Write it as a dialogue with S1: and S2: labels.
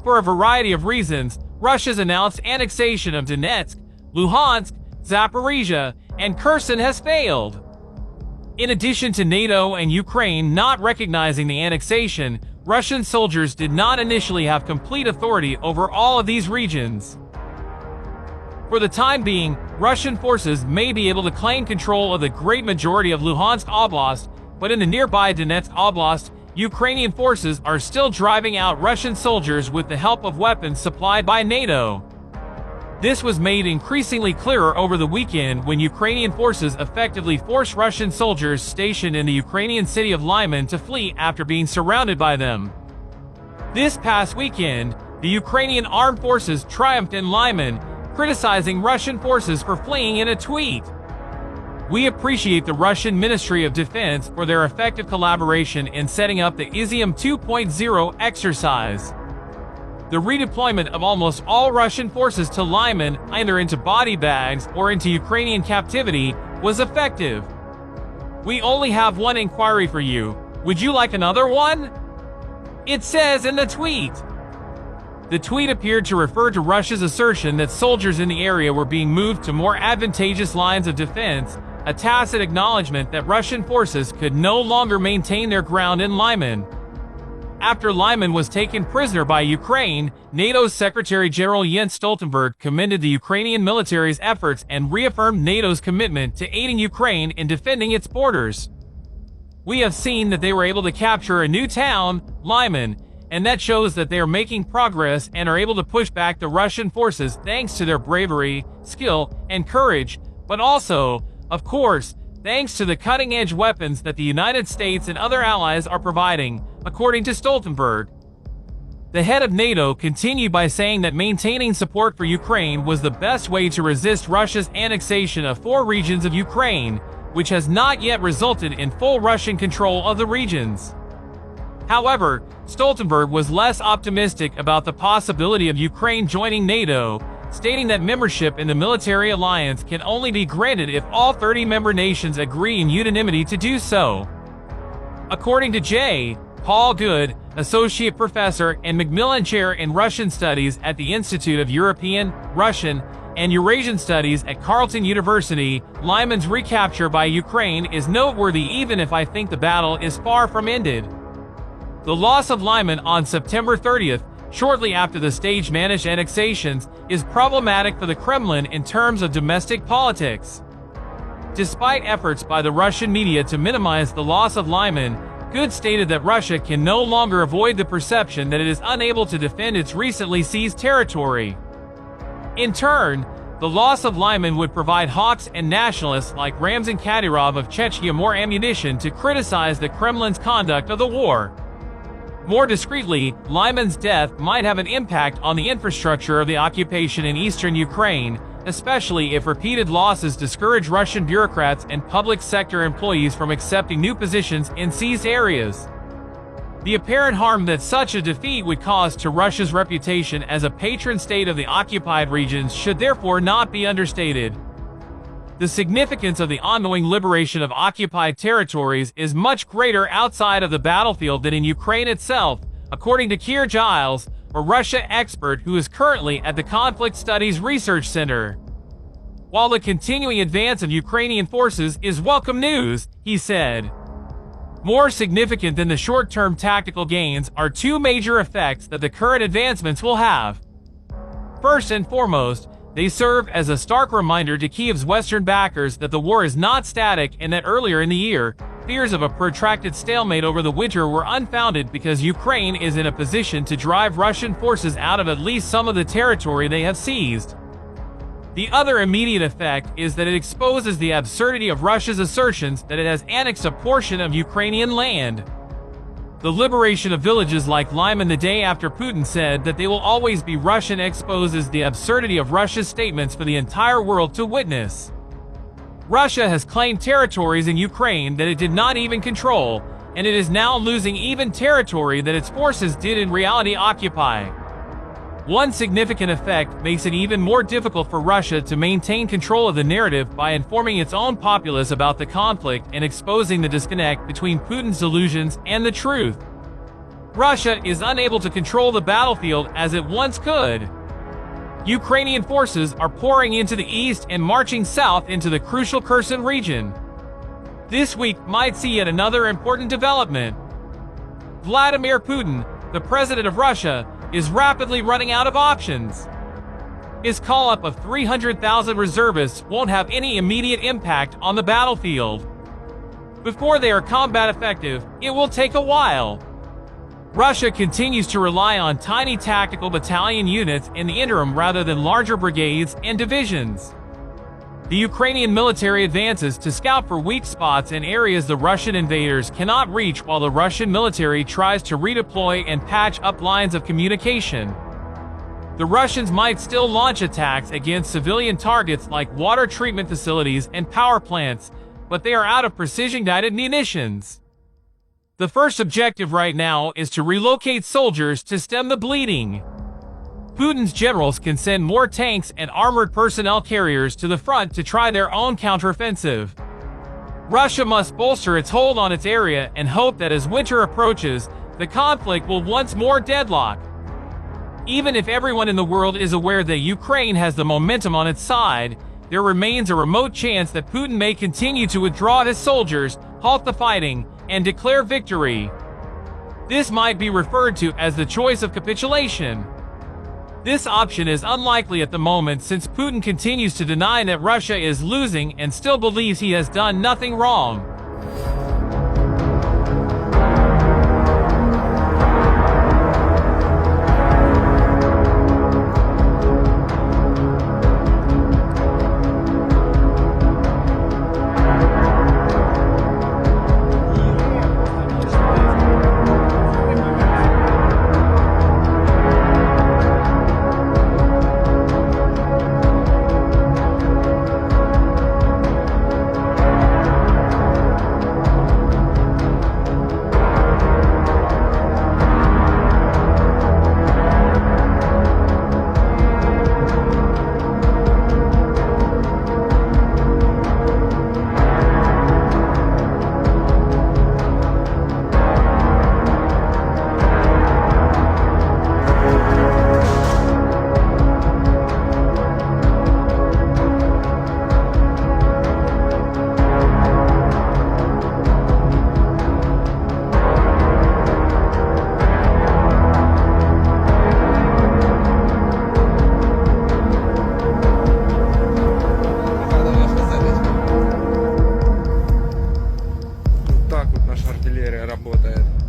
S1: For a variety of reasons, Russia's announced annexation of Donetsk, Luhansk, Zaporizhia, and Kherson has failed. In addition to NATO and Ukraine not recognizing the annexation, Russian soldiers did not initially have complete authority over all of these regions. For the time being, Russian forces may be able to claim control of the great majority of Luhansk Oblast, but in the nearby Donetsk Oblast, Ukrainian forces are still driving out Russian soldiers with the help of weapons supplied by NATO. This was made increasingly clearer over the weekend when Ukrainian forces effectively forced Russian soldiers stationed in the Ukrainian city of Lyman to flee after being surrounded by them. This past weekend, the Ukrainian armed forces triumphed in Lyman, criticizing Russian forces for fleeing in a tweet. "We appreciate the Russian Ministry of Defense for their effective collaboration in setting up the Izium 2.0 exercise. The redeployment of almost all Russian forces to Lyman, either into body bags or into Ukrainian captivity, was effective. We only have one inquiry for you. Would you like another one?" It says in the tweet. The tweet appeared to refer to Russia's assertion that soldiers in the area were being moved to more advantageous lines of defense, a tacit acknowledgement that Russian forces could no longer maintain their ground in Lyman. After Lyman was taken prisoner by Ukraine, NATO's Secretary General Jens Stoltenberg commended the Ukrainian military's efforts and reaffirmed NATO's commitment to aiding Ukraine in defending its borders. "We have seen that they were able to capture a new town, Lyman, and that shows that they are making progress and are able to push back the Russian forces thanks to their bravery, skill, and courage, but also, of course, thanks to the cutting-edge weapons that the United States and other allies are providing," according to Stoltenberg. The head of NATO continued by saying that maintaining support for Ukraine was the best way to resist Russia's annexation of 4 regions of Ukraine, which has not yet resulted in full Russian control of the regions. However, Stoltenberg was less optimistic about the possibility of Ukraine joining NATO, stating that membership in the military alliance can only be granted if all 30 member nations agree in unanimity to do so. According to J. Paul Good, Associate Professor and Macmillan Chair in Russian Studies at the Institute of European, Russian, and Eurasian Studies at Carleton University, Lyman's recapture by Ukraine is noteworthy even if I think the battle is far from ended. The loss of Lyman on September 30th, shortly after the stage-managed annexations, is problematic for the Kremlin in terms of domestic politics. Despite efforts by the Russian media to minimize the loss of Lyman, Good stated that Russia can no longer avoid the perception that it is unable to defend its recently seized territory. In turn, the loss of Lyman would provide hawks and nationalists like Ramzan Kadyrov of Chechnya more ammunition to criticize the Kremlin's conduct of the war. More discreetly, Lyman's death might have an impact on the infrastructure of the occupation in eastern Ukraine, especially if repeated losses discourage Russian bureaucrats and public sector employees from accepting new positions in seized areas. The apparent harm that such a defeat would cause to Russia's reputation as a patron state of the occupied regions should therefore not be understated. The significance of the ongoing liberation of occupied territories is much greater outside of the battlefield than in Ukraine itself, according to Keir Giles, a Russia expert who is currently at the Conflict Studies Research Center. While the continuing advance of Ukrainian forces is welcome news, he said, more significant than the short-term tactical gains are 2 major effects that the current advancements will have. First and foremost, they serve as a stark reminder to Kyiv's Western backers that the war is not static and that earlier in the year, fears of a protracted stalemate over the winter were unfounded because Ukraine is in a position to drive Russian forces out of at least some of the territory they have seized. The other immediate effect is that it exposes the absurdity of Russia's assertions that it has annexed a portion of Ukrainian land. The liberation of villages like Lyman the day after Putin said that they will always be Russian exposes the absurdity of Russia's statements for the entire world to witness. Russia has claimed territories in Ukraine that it did not even control, and it is now losing even territory that its forces did in reality occupy. One significant effect makes it even more difficult for Russia to maintain control of the narrative by informing its own populace about the conflict and exposing the disconnect between Putin's delusions and the truth. Russia is unable to control the battlefield as it once could. Ukrainian forces are pouring into the east and marching south into the crucial Kherson region. This week might see yet another important development. Vladimir Putin, the president of Russia, is rapidly running out of options. His call-up of 300,000 reservists won't have any immediate impact on the battlefield. Before they are combat effective, it will take a while. Russia continues to rely on tiny tactical battalion units in the interim rather than larger brigades and divisions. The Ukrainian military advances to scout for weak spots in areas the Russian invaders cannot reach while the Russian military tries to redeploy and patch up lines of communication. The Russians might still launch attacks against civilian targets like water treatment facilities and power plants, but they are out of precision-guided munitions. The first objective right now is to relocate soldiers to stem the bleeding. Putin's generals can send more tanks and armored personnel carriers to the front to try their own counteroffensive. Russia must bolster its hold on its area and hope that as winter approaches, the conflict will once more deadlock. Even if everyone in the world is aware that Ukraine has the momentum on its side, there remains a remote chance that Putin may continue to withdraw his soldiers, halt the fighting, and declare victory. This might be referred to as the choice of capitulation. This option is unlikely at the moment since Putin continues to deny that Russia is losing and still believes he has done nothing wrong.
S2: Наша артиллерия работает.